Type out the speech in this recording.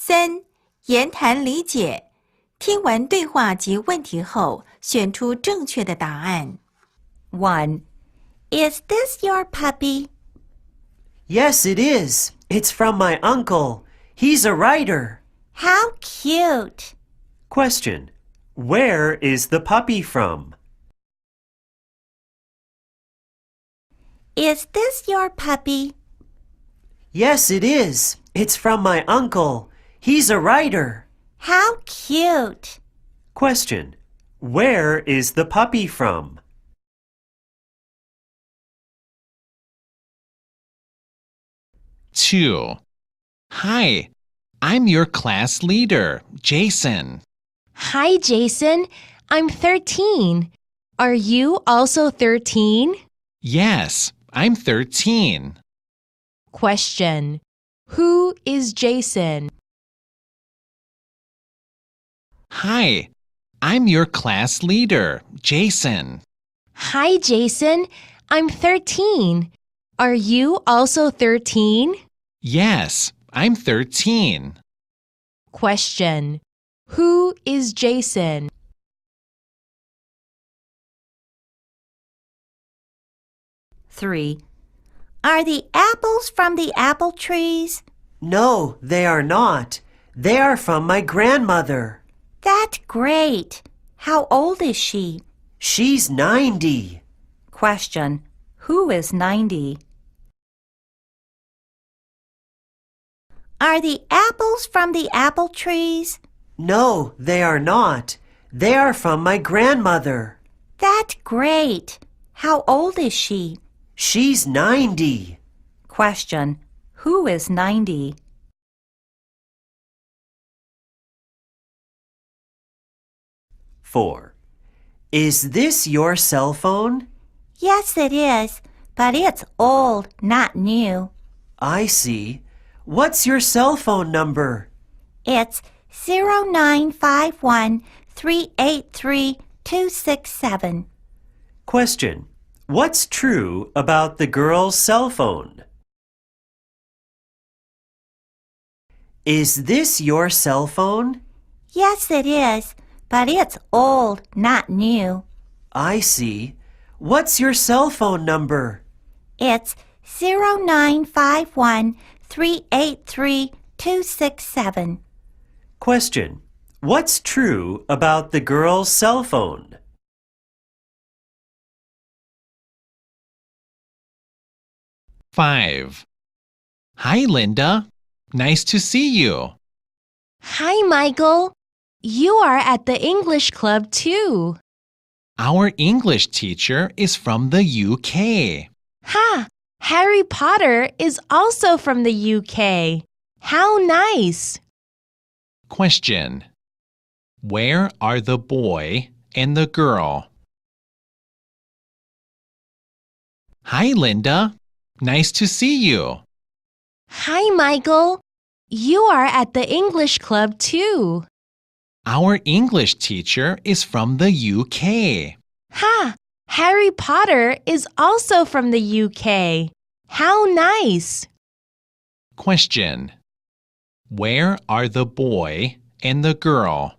3. 言谈理解。听完对话及问题后，选出正确的答案。1. Is this your puppy? Yes, it is. It's from my uncle. He's a writer. How cute! Question. Where is the puppy from? Is this your puppy? Yes, it is. It's from my uncle. He's a writer. How cute! Question. Where is the puppy from? Two. Hi, I'm your class leader, Jason. Hi, Jason. I'm 13. Are you also 13? Yes, I'm 13. Question. Who is Jason? Hi, I'm your class leader, Jason. Hi, Jason. I'm 13. Are you also 13? Yes, I'm 13. Question. Who is Jason? Three. Are the apples from the apple trees? No, they are not. They are from my grandmother. That's great. How old is she? She's 90. Question. Who is 90? Are the apples from the apple trees? No, they are not. They are from my grandmother. That's great. How old is she? She's 90. Question. Who is 90? Four. Is this your cell phone? Yes, it is, but it's old, not new. I see. What's your cell phone number? It's 0951-383-267. Question. What's true about the girl's cell phone? Is this your cell phone? Yes, it is, but it's old, not new. I see. What's your cell phone number? It's 0951-383-267. Question. What's true about the girl's cell phone? Five. Hi, Linda. Nice to see you. Hi, Michael. You are at the English club too. Our English teacher is from the UK. Ha! Harry Potter is also from the UK. How nice! Question. Where are the boy and the girl? Hi, Linda. Nice to see you. Hi, Michael. You are at the English club too. Our English teacher is from the UK. Ha! Harry Potter is also from the UK. How nice! Question. Where are the boy and the girl?